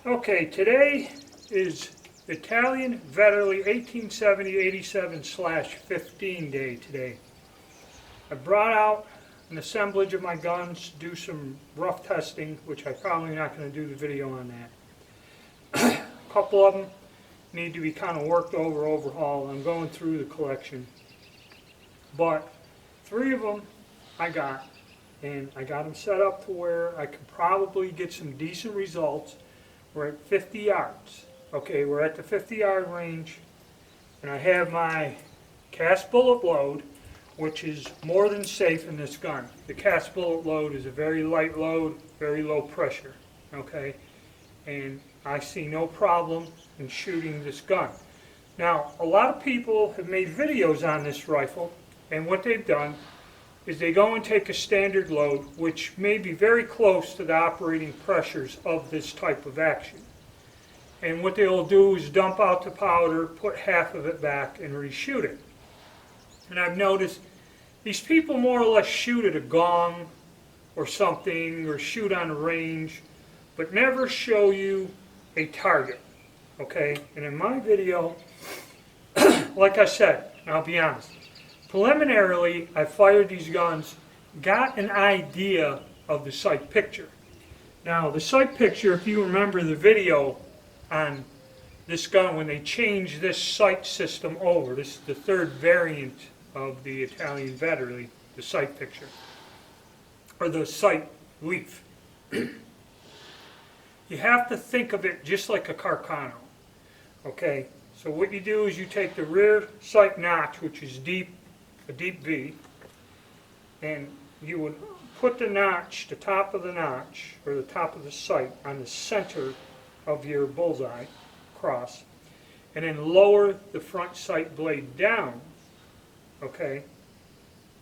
Okay, today is Italian Vetterli 1870-87/15 day today. I brought out an assemblage of my guns to do some rough testing, which I'm probably not going to do the video on that. A couple of them need to be kind of worked over, overhauled. I'm going through the collection. But 3 of them I got, and I got them set up to where I could probably get some decent results. We're at 50 yards. Okay, we're at the 50-yard range, and I have my cast bullet load, which is more than safe in this gun. The cast bullet load is a very light load, very low pressure, okay? And I see no problem in shooting this gun. Now, a lot of people have made videos on this rifle, and what they've done is they go and take a standard load, which may be very close to the operating pressures of this type of action. And what they'll do is dump out the powder, put half of it back, and reshoot it. And I've noticed these people more or less shoot at a gong or something, or shoot on a range, but never show you a target, okay? And in my video, like I said, and I'll be honest, preliminarily, I fired these guns, got an idea of the sight picture. Now, the sight picture, if you remember the video on this gun, when they changed this sight system over, this is the 3rd variant of the Italian Vetterli, the sight picture, or the sight leaf. You have to think of it just like a Carcano, okay? So what you do is you take the rear sight notch, which is deep, a deep V, and you would put the notch, the top of the notch, or the top of the sight on the center of your bullseye cross, and then lower the front sight blade down, okay?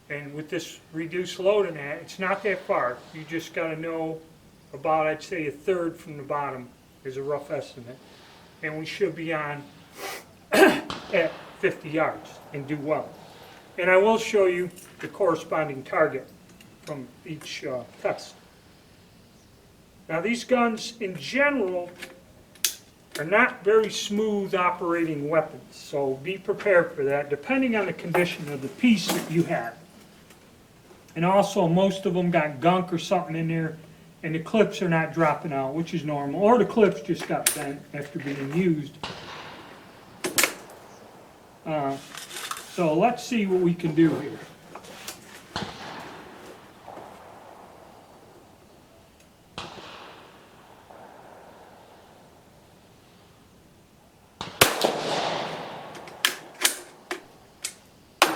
And with this reduced load in that, it's not that far. You just got to know about, I'd say, 1/3 from the bottom is a rough estimate. And we should be on at 50 yards and do well. And I will show you the corresponding target from each test. Now, these guns in general are not very smooth operating weapons, so be prepared for that, depending on the condition of the piece that you have. And also, most of them got gunk or something in there, and the clips are not dropping out, which is normal, or the clips just got bent after being used. So let's see what we can do here.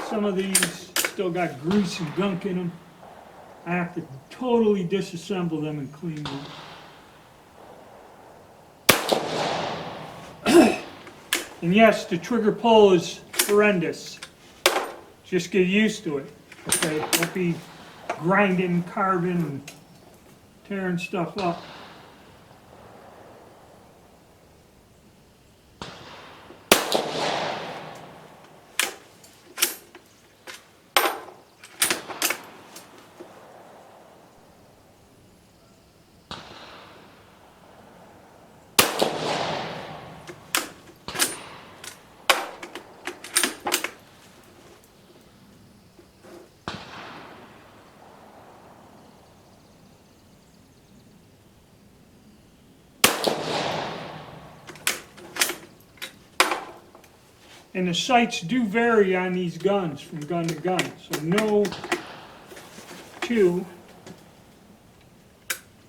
Some of these still got grease and gunk in them. I have to totally disassemble them and clean them. And yes, the trigger pull is horrendous. Just get used to it, okay? Don't be grinding, carving, and tearing stuff up. And the sights do vary on these guns from gun to gun. So no two.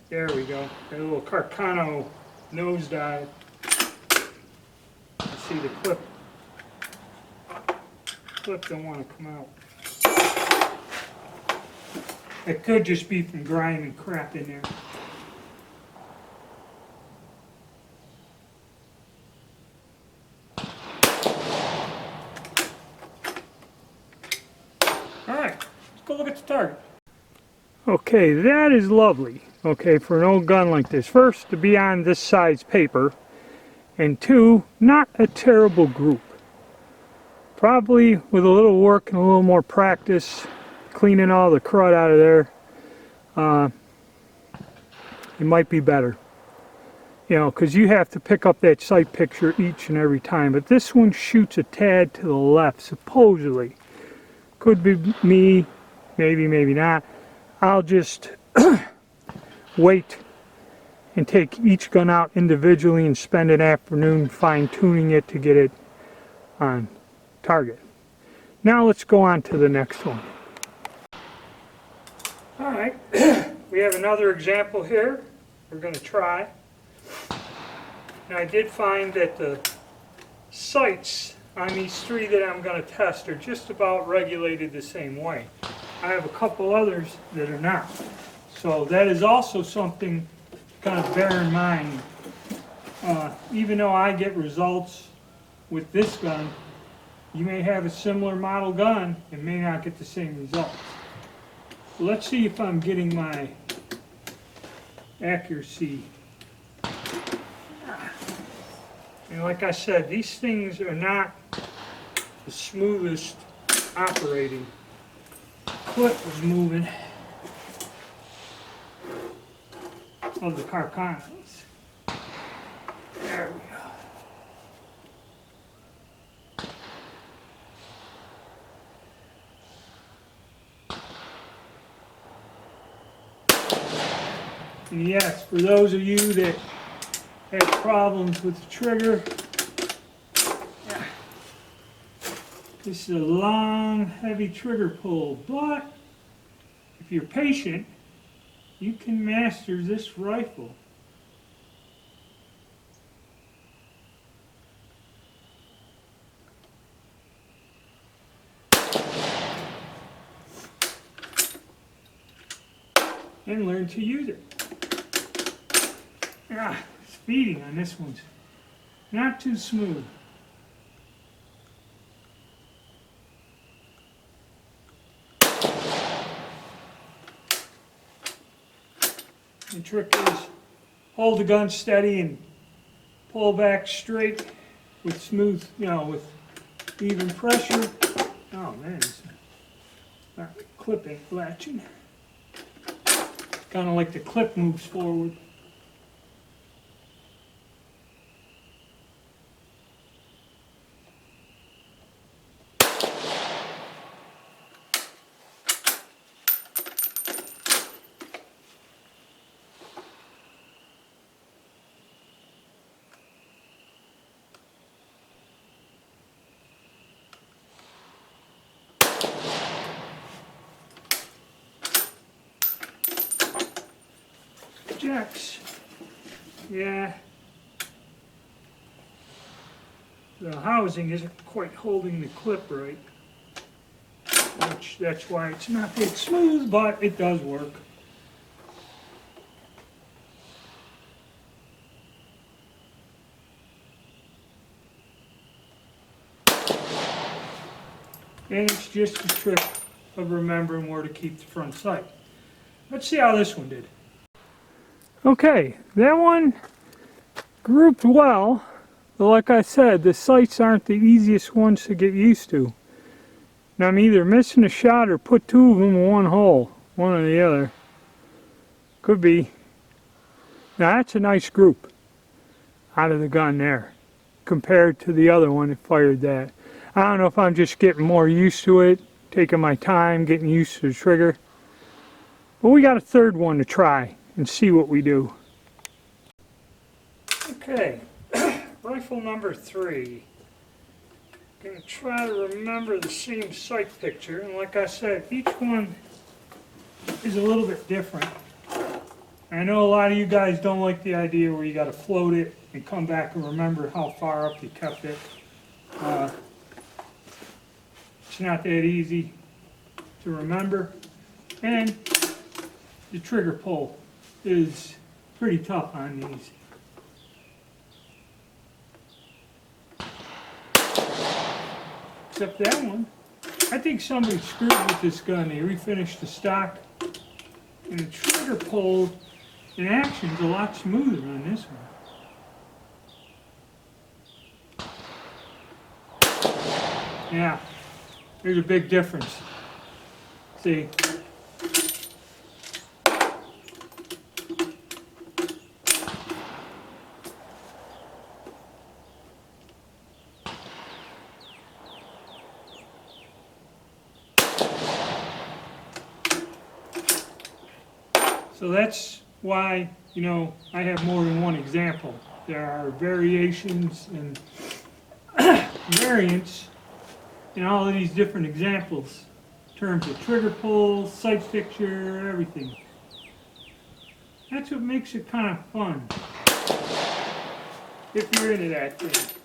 There we go. A little Carcano nosedive. You see the clip. Clip don't want to come out. It could just be from grime and crap in there. Alright, let's go look at the target. Okay, that is lovely, okay, for an old gun like this. First, to be on this size paper, and 2, not a terrible group. Probably with a little work and a little more practice, cleaning all the crud out of there, it might be better. you know, because you have to pick up that sight picture each and every time. But this one shoots a tad to the left, supposedly. Could be me, maybe, maybe not. I'll just wait and take each gun out individually and spend an afternoon fine-tuning it to get it on target. Now let's go on to the next one. Alright, we have another example here we're going to try. And I did find that the sights on these three that I'm going to test are just about regulated the same way. I have a couple others that are not. So that is also something to kind of bear in mind. Even though I get results with this gun, you may have a similar model gun and may not get the same results. So let's see if I'm getting my accuracy. And like I said, these things are not the smoothest operating. Clip was moving of the Carcanos. There we go. And yes, for those of you that have problems with the trigger, this is a long, heavy trigger pull, but if you're patient, you can master this rifle. And learn to use it. Speeding on this one's not too smooth. The trick is hold the gun steady and pull back straight with smooth, you know, with even pressure. Oh man, it's not the clip ain't latching. Kind of like the clip moves forward. Jacks. Yeah. The housing isn't quite holding the clip right. That's why it's not that smooth, but it does work. And it's just a trick of remembering where to keep the front sight. Let's see how this one did. Okay, that one grouped well, but like I said, the sights aren't the easiest ones to get used to. And I'm either missing a shot or put two of them in one hole, one or the other. Could be. Now that's a nice group out of the gun there, compared to the other one that fired that. I don't know if I'm just getting more used to it, taking my time, getting used to the trigger. But we got a third one to try and see what we do. Okay, rifle number 3. I'm going to try to remember the same sight picture, and like I said, each one is a little bit different. I know a lot of you guys don't like the idea where you got to float it and come back and remember how far up you kept it. It's not that easy to remember, and the trigger pull is pretty tough on these. Except that one, I think somebody screwed with this gun. They refinished the stock, and the trigger pull in action is a lot smoother on this one. Yeah, there's a big difference. See? So that's why, you know, I have more than one example. There are variations and variants in all of these different examples in terms of trigger pulls, sight picture, everything. That's what makes it kind of fun, if you're into that thing.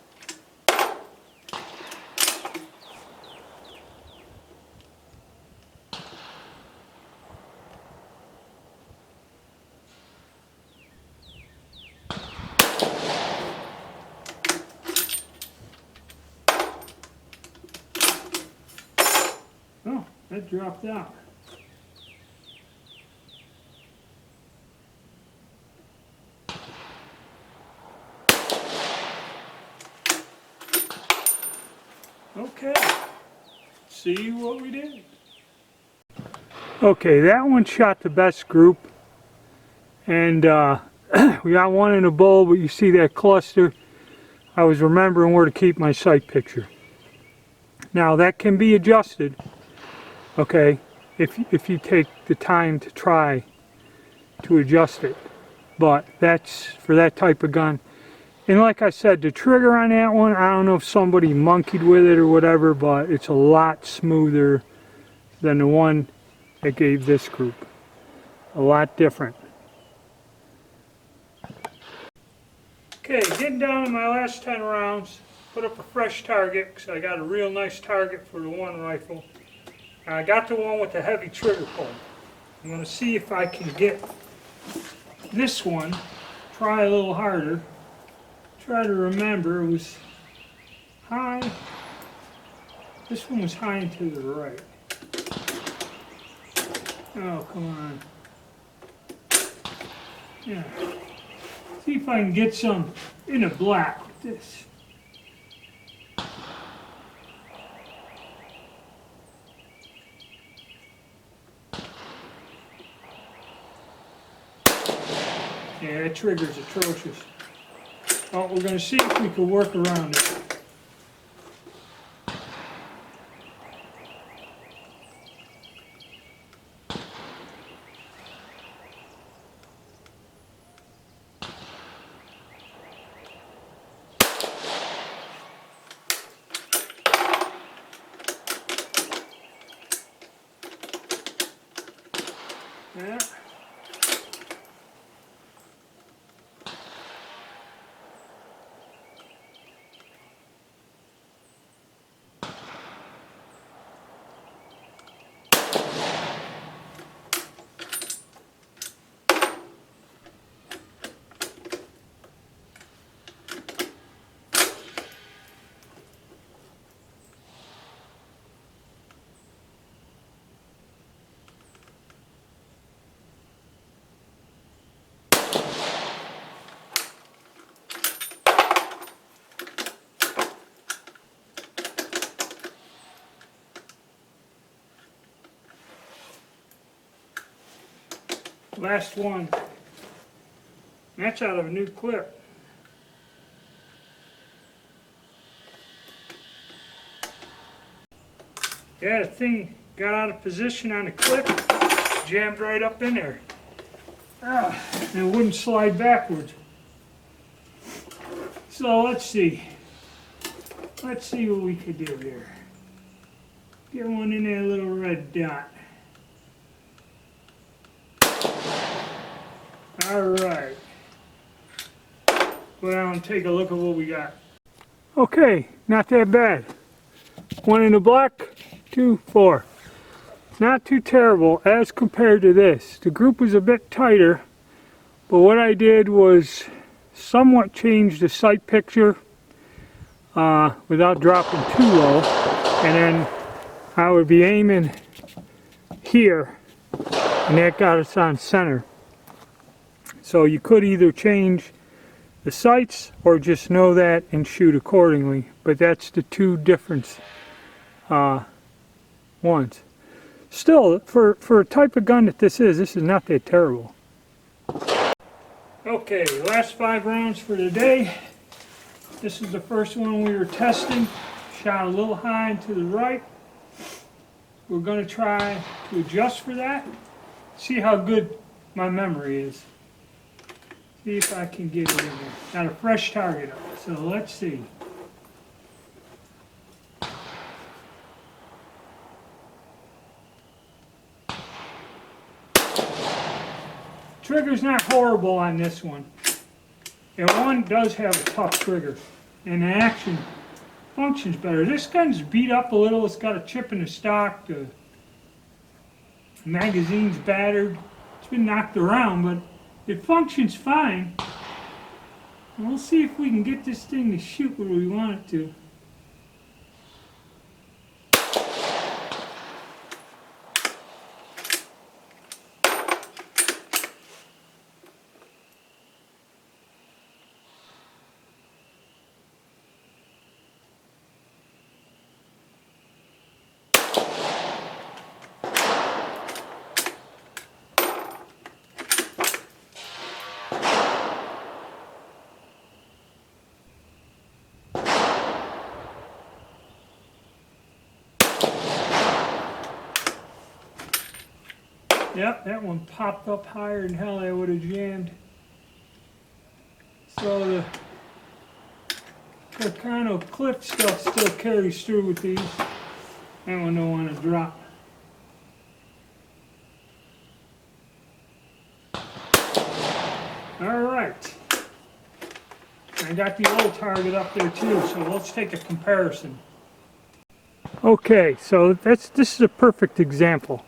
Oh, that dropped out. Okay, see what we did. Okay, that one shot the best group, and we got one in a bowl, but you see that cluster. I was remembering where to keep my sight picture. Now that can be adjusted, okay, if you take the time to try to adjust it, but that's for that type of gun. And like I said, the trigger on that one, I don't know if somebody monkeyed with it or whatever, but it's a lot smoother than the one that gave this group. A lot different. Okay, getting down to my last 10 rounds. Put up a fresh target because I got a real nice target for the one rifle. I got the one with the heavy trigger pull. I'm going to see if I can get this one, try a little harder. Try to remember, it was high. This one was high and to the right. Oh, come on. Yeah. See if I can get some in a black with this. Yeah, that trigger's atrocious. Oh, we're going to see if we can work around it. Yeah. Last one. That's out of a new clip. Yeah, the thing got out of position on the clip, jammed right up in there. And it wouldn't slide backwards. So let's see. Let's see what we could do here. Get one in that little red dot. Alright. Go down and take a look at what we got. Okay, not that bad. One in the black, 2, 4. Not too terrible as compared to this. The group was a bit tighter, but what I did was somewhat change the sight picture without dropping too low, and then I would be aiming here, and that got us on center. So you could either change the sights or just know that and shoot accordingly, but that's the two different ones. Still, for a type of gun that this is not that terrible. Okay, last 5 rounds for today. This is the first one we were testing. Shot a little high and to the right. We're going to try to adjust for that. See how good my memory is. See if I can get it in there. Got a fresh target up, so let's see. Trigger's not horrible on this one. And one does have a tough trigger. And the action functions better. This gun's beat up a little. It's got a chip in the stock. The magazine's battered. It's been knocked around, but it functions fine. And we'll see if we can get this thing to shoot where we want it to. Yep, that one popped up higher than hell. I would have jammed. So the kind of clip stuff still carries through with these. That one don't want to drop. All right. I got the old target up there too, so let's take a comparison. Okay, so this is a perfect example.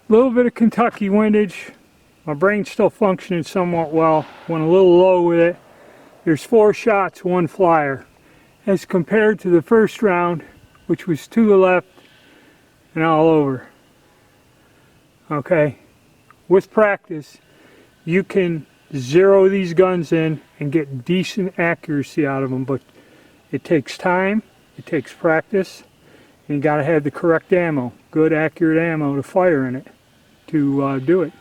A little bit of Kentucky windage. My brain's still functioning somewhat well. Went a little low with it. There's 4 shots, 1 flyer. As compared to the first round, which was to the left and all over. Okay, with practice, you can zero these guns in and get decent accuracy out of them, but it takes time, it takes practice, and you got to have the correct ammo, good accurate ammo to fire in it to do it.